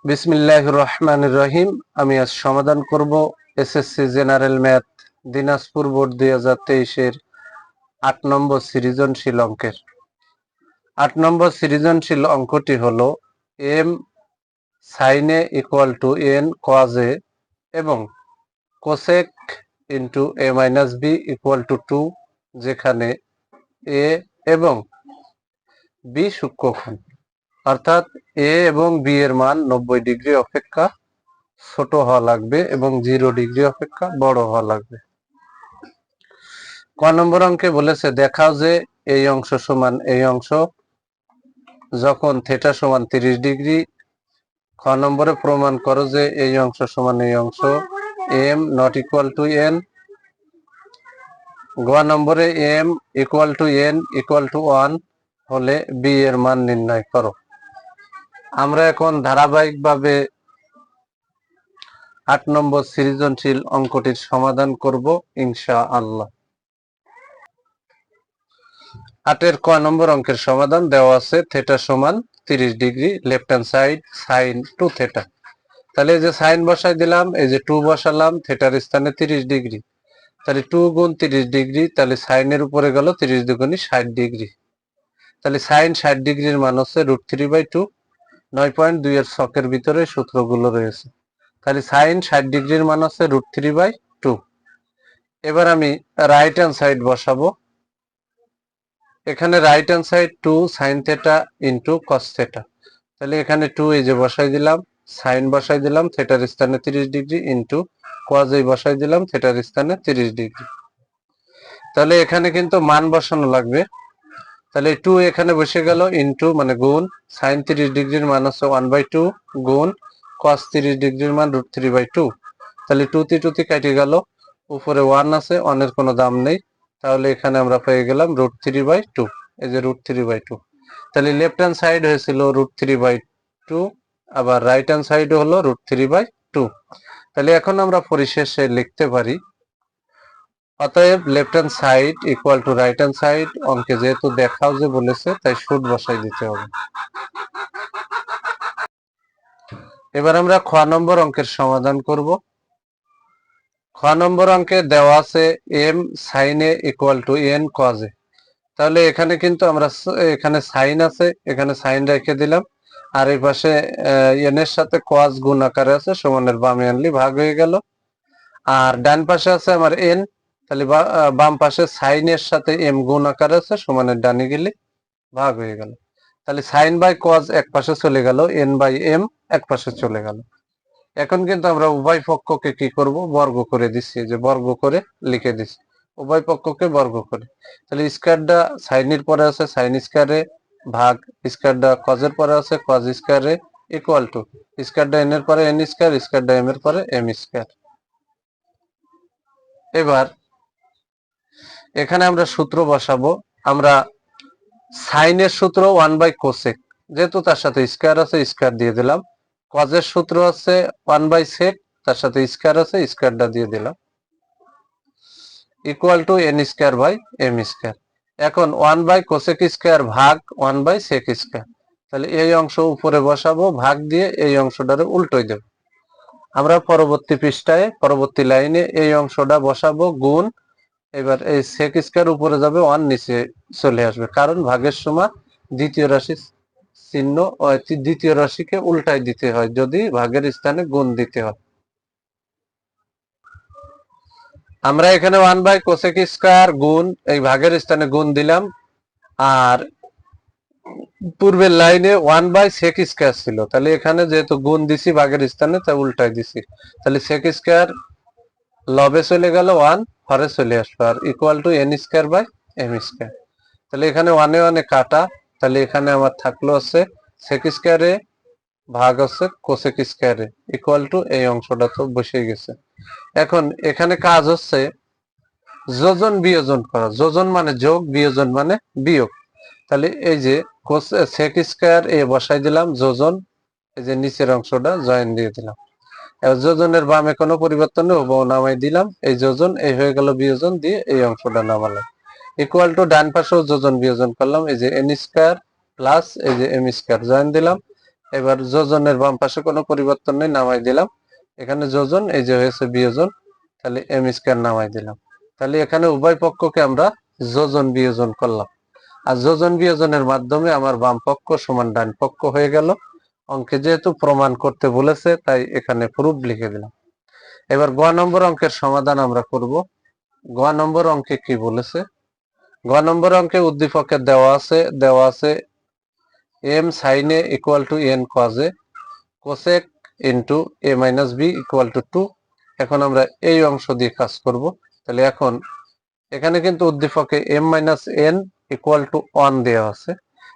বিসমিল্লাহির রহমানির রহিম। আমি আজ সমাধান করব SSC general math Dinajpur board 2023-এর 8 নম্বর সৃজনশীল অঙ্কের 8 নম্বর সৃজনশীল অঙ্কটি হলো m sin a equal to n cos a এবং cosec into a minus b equal to 2, যেখানে a এবং b সূক্ষ্মকোণ, অর্থাৎ a এবং b এর মান 90 ডিগ্রি অপেক্ষা ছোট হওয়া লাগবে এবং 0 ডিগ্রি অপেক্ষা বড় হওয়া লাগবে। ক নম্বর অঙ্কে বলেছে দেখাও যে এই অংশ সমান এই অংশ যখন থিটা সমান 30 ডিগ্রি। খ নম্বরে প্রমাণ করো যে এই অংশ সমান এই অংশ m not equal to n। গ নম্বরে m equal to n equal to 1 হলে b এর মান নির্ণয় করো। আমরা এখন ধারাবাহিকভাবে 8 নম্বর সৃজনশীল অঙ্কটির সমাধান করব ইনশাআল্লাহ। 8-এর ক নম্বর অঙ্কের সমাধান দেওয়া আছে থিটা সমান 30 degree, left hand side sine 2 theta. তাহলে এই যে সাইন বসাই দিলাম, এই যে 2 বসালাম, থিটার স্থানে 30 ডিগ্রি, তাহলে 2 গুণ 30 ডিগ্রি, তাহলে সাইনের উপরে গেল 30 দুগুণী 60 ডিগ্রি। তাহলে সাইন 60 ডিগ্রির মান হচ্ছে √3/2। 9.2 এর ছকের ভিতরে সূত্রগুলো রয়েছে। তাহলে সাইন 60 ডিগ্রির মান হচ্ছে √3/2। এবার আমি রাইট হ্যান্ড সাইড বসাবো। এখানে right hand side 2 sin theta into cos theta. তাহলে এখানে 2 এই যে বসাই দিলাম, সাইন বসাই দিলাম থিটার স্থানে 30 ডিগ্রি ইনটু cos এই বসাই দিলাম থিটার স্থানে 30 ডিগ্রি। তাহলে এখানে কিন্তু মান বসানো লাগবে। তাহলে 2 এখানে বসে গেল ইনটু মানে গুণ sin 30 ডিগ্রির মান হচ্ছে 1/2 গুণ cos 30 ডিগ্রির মান √3/2। তাহলে 2 তে 2 তে কেটে গেল, উপরে 1 আছে, 1 এর কোনো দাম নেই, তাহলে এখানে আমরা পেয়ে গেলাম √3/2। এই যে √3/2। তাহলে লেফট হ্যান্ড সাইড হয়েছিল √3/2, আবার রাইট হ্যান্ড সাইড হলো √3/2। তাহলে এখন আমরা পরিশেষে লিখতে পারি অতএব left hand side equal to right hand side. অঙ্কে যেহেতু দেখাও যে বলেছে তাই শুট বসাই দিতে হবে। এবার আমরা খ নম্বর অঙ্কের সমাধান করব। খ নম্বর অঙ্কে দেওয়া আছে m sin a equal to n cos a। তাহলে এখানে কিন্তু আমরা এখানে সাইন আছে, এখানে সাইন রেখে দিলাম, আর এই পাশে n এর সাথে cos গুণ আকারে আছে, সমানের বামে আনলি ভাগ হয়ে গেল। আর ডান পাশে আছে আমার n, তাহলে বাম পাশে সাইন এর সাথে m গুণ আকারে আছে, সমানের ডানে গেলে ভাগ হয়ে গেল। তাহলে সাইন বাই cos এক পাশে চলে গেল, n বাই m এক পাশে চলে গেল। এখন কিন্তু আমরা উভয় পক্ষকে কি করব, বর্গ করে দিচ্ছি, যে বর্গ করে লিখে দিচ্ছি উভয় পক্ষকে বর্গ করে। তাহলে স্কয়ারটা সাইনের পরে আছে সাইন স্কয়ারে ভাগ স্কয়ারটা cos এর পরে আছে cos স্কয়ারে ইকুয়াল টু স্কয়ারটা n এর পরে n স্কয়ার, স্কয়ারটা m এর পরে m স্কয়ার। এবার এখানে আমরা সূত্র বসাবো। আমরা সাইনের সূত্র 1/cosec, যেহেতু তার সাথে স্কয়ার আছে স্কয়ার দিয়ে দিলাম। cos এর সূত্র আছে 1/sec, তার সাথে স্কয়ার আছে স্কয়ারটা দিয়ে দিলাম, equal to n square by m square. এখন 1/cosec স্কয়ার ভাগ 1/sec স্কয়ার। তাহলে এই অংশ উপরে বসাবো, ভাগ দিয়ে এই অংশটারে উল্টোই দেব। আমরা পরবর্তী পৃষ্ঠায় পরবর্তী লাইনে এই অংশটা বসাবো গুণ, এবার এই sec স্কয়ার উপরে যাবে, 1 নিচে চলে আসবে, কারণ ভাগের সময় দ্বিতীয় রাশি চিহ্ন দ্বিতীয় রাশিকে উল্টাই দিতে হয় যদি ভাগের স্থানে গুণ দিতে হয়। আমরা এখানে 1/cosec স্কয়ার গুণ এই ভাগের স্থানে গুণ দিলাম, আর পূর্বের লাইনে 1/sec স্কয়ার ছিল, তাহলে এখানে যেহেতু গুণ দিছি ভাগের স্থানে তাই উল্টাই দিছি। তাহলে sec স্কয়ার লবে চলে গেল, 1 হরে চলে আসবে, আর equal to n square by m square. তাহলে এখানে 1 এ 1 এ কাটা, তাহলে এখানে আমার থাকলো আছে sec স্কয়ারে ভাগ আছে cosec স্কয়ারে ইকুয়াল টু এই অংশটা তো বসে গেছে। এখন এখানে কাজ হচ্ছে যোজন বিয়োজন করা। যোজন মানে যোগ, বিয়োজন মানে বিয়োগ। তাহলে এই যে sec স্কয়ার এ বসাই দিলাম যোজন, এই যে নিচের অংশটা জয়েন দিয়ে দিলাম। এবার যোজনের বামে কোনো পরিবর্তন নেই, হুবহু নামাই দিলাম, এই যোজন এই হয়ে গেল বিয়োজন দিয়ে এই অংশটা নামালাম, ইকুয়াল টু ডান পাশেও যোজন বিয়োজন করলাম, এই যে n স্কয়ার প্লাস এই যে m স্কয়ার জয়েন দিলাম, এবার যোজনের বাম পাশে কোনো পরিবর্তন নেই, নামাই দিলাম। এখানে যোজন, এই যে হয়েছে বিয়োজন, তাহলে এম স্কয়ার নামাই দিলাম। তাহলে এখানে উভয় পক্ষকে আমরা যোজন বিয়োজন করলাম, আর যোজন বিয়োজনের মাধ্যমে আমার বাম পক্ষ সমান ডান পক্ষ হয়ে গেল। অঙ্কে যেহেতু প্রমাণ করতে বলেছে তাই এখানে প্রুফ লিখে দিলাম। এবার গ নম্বর অঙ্কের সমাধান আমরা করব। গ নম্বর অঙ্কে কি বলেছে? গ নম্বর অঙ্কে উদ্দীপকের দেওয়া আছে M sine A equal to N cos A cosec into A minus B equal to 2। এখন আমরা এই অংশ দিয়ে কাজ করব। তাহলে এখন এখানে কিন্তু উদ্দীপকে M minus N equal to 1 দেওয়া আছে।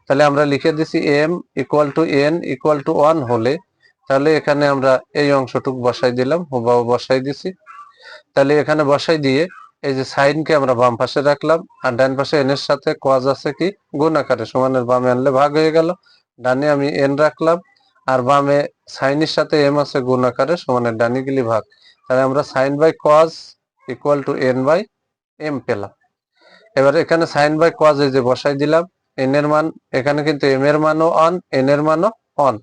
তাহলে আমরা লিখে দিছি M equal to N equal to 1 হলে, তাহলে এখানে আমরা এই অংশটুকু বসাই দিলাম, হুবাহু বসাই দিছি। তাহলে এখানে বসাই দিয়ে এই যে সাইনকে আমরা বাম পাশে রাখলাম, আর ডান পাশে এন এর সাথে কজ আছে কি গুণ আকারে, সমানের বামে আনলে ভাগ হয়ে গেল। ডানে আমি এন রাখলাম, আর বামে সাইনের সাথে এম আছে গুণ আকারে, সমানের ডানে গেলে ভাগ। তাহলে আমরা sine by cos equal to N by M পেলাম। এবার এখানে সাইন বাই কজ এই যে বসাই দিলাম, এন এর মান এখানে কিন্তু এম এর মানও অন, এন এর মানও অন।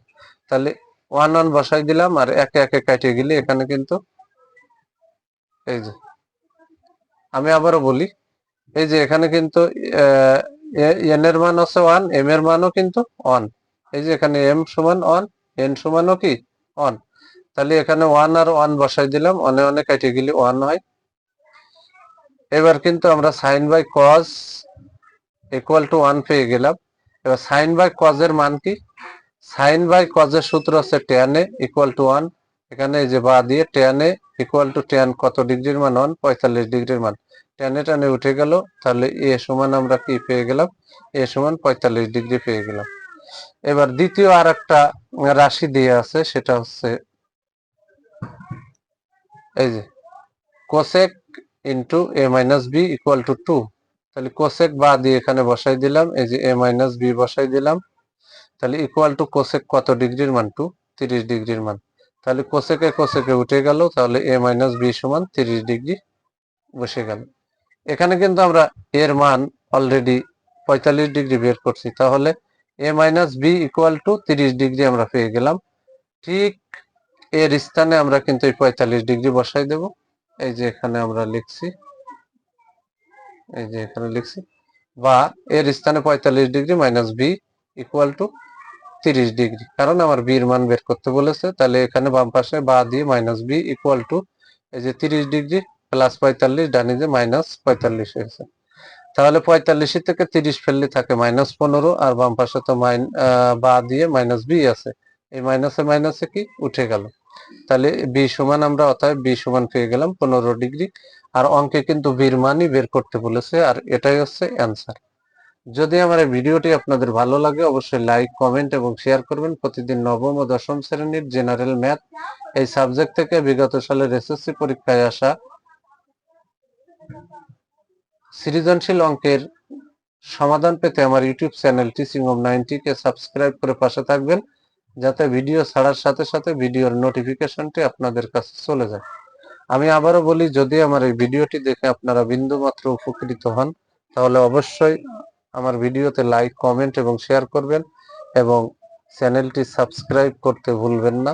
তাহলে 1 1 বসাই দিলাম, আর একে একে কাটিয়ে গেলে এখানে কিন্তু এই যে আমি আবারও বলি, এই যে এখানে কিন্তু এন এর মান আছে 1, এম এর মানও কিন্তু 1। এই যে এখানে এম সমান 1, এন সমানও কি 1। তাহলে এখানে 1 আর 1 বসাই দিলাম, অনে অনে কেটে গেলে 1 হয়। এবার কিন্তু আমরা sine by cos equal to 1 পেয়ে গেলাম। এবার সাইন বাই কজ এর মান কি? সাইন বাই কজ এর সূত্র আছে tan a ইকুয়াল টু 1। এখানে এই যে বা দিয়ে tan a equal to tan কত ডিগ্রির মান 1, 45 ডিগ্রির মান। tan a tan a উঠে গেল, তাহলে a সমান আমরা কি পেয়ে গেলাম? a সমান 45 ডিগ্রি পেয়ে গেলাম। এবার দ্বিতীয় আরেকটা রাশি দিয়ে আছে, সেটা হচ্ছে এই যে cosec into a minus b equal to 2। তাহলে কোসেক বা দিয়ে এখানে বসাই দিলাম, এই যে a মাইনাস b বসাই দিলাম। তাহলে ইকুয়াল টু কোসেক কত ডিগ্রির মান? 2, 30 ডিগ্রির মান। তাহলে কোসেকে কোসেকে উঠে গেল, তাহলে a মাইনাস বি সমান 30 ডিগ্রি বসে গেল। এখানে কিন্তু আমরা এর মান অলরেডি 45 ডিগ্রি বের করছি, তাহলে a minus B equal to 30 degree আমরা পেয়ে গেলাম। ঠিক এর স্থানে আমরা কিন্তু এই 45 ডিগ্রি বসাই দেব। এই যে এখানে আমরা লিখছি, এই যে এখানে লিখছি, বা এর স্থানে 45 degree minus B equal to 30 degree, কারণ আমার বি এর মান বের করতে বলেছে। তাহলে এখানে বাম পাশে বা দিয়ে মাইনাস বি ইকুয়াল টু এই যে 30 ডিগ্রি প্লাস 45, ডানে যে মাইনাস 45 হয়েছে। তাহলে 45 থেকে 30 ফেললে থাকে মাইনাস 15, আর বাম পাশে তো বা দিয়ে মাইনাস বি আছে, এই মাইনাসে মাইনাসে কি উঠে গেল। তাহলে বি সমান আমরা অতএব বি সমান পেয়ে গেলাম 15 ডিগ্রি। আর অঙ্কে কিন্তু বির মানই বের করতে বলেছে, আর এটাই হচ্ছে অ্যান্সার। যদি আমার এই ভিডিওটি আপনাদের ভালো লাগে অবশ্যই লাইক, কমেন্ট এবং শেয়ার করবেন। প্রতিদিন নবম ও দশম শ্রেণীর জেনারেল ম্যাথ এই সাবজেক্ট থেকে বিগত সালের এসএসসি পরীক্ষায় আসা সৃজনশীল অঙ্কের সমাধান পেতে আমার ইউটিউব চ্যানেল টিচিং হোম 90 কে সাবস্ক্রাইব করে পাশে থাকবেন, যাতে ভিডিও ছাড়ার সাথে সাথে ভিডিওর নোটিফিকেশনটি আপনাদের কাছে চলে যায়। আমি আবারও বলি, যদি আমার এই ভিডিওটি দেখে আপনারা বিন্দুমাত্র উপকৃত হন, তাহলে অবশ্যই আমার ভিডিওতে লাইক, কমেন্ট এবং শেয়ার করবেন, এবং চ্যানেলটি সাবস্ক্রাইব করতে ভুলবেন না।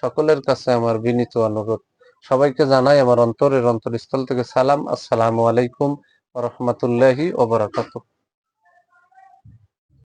সকলের কাছে আমার বিনীত অনুরোধ। সবাইকে জানাই আমার অন্তরের অন্তরস্থল থেকে সালাম। আসসালামু আলাইকুম ওয়া রাহমাতুল্লাহি ওয়া বারাকাতুহু।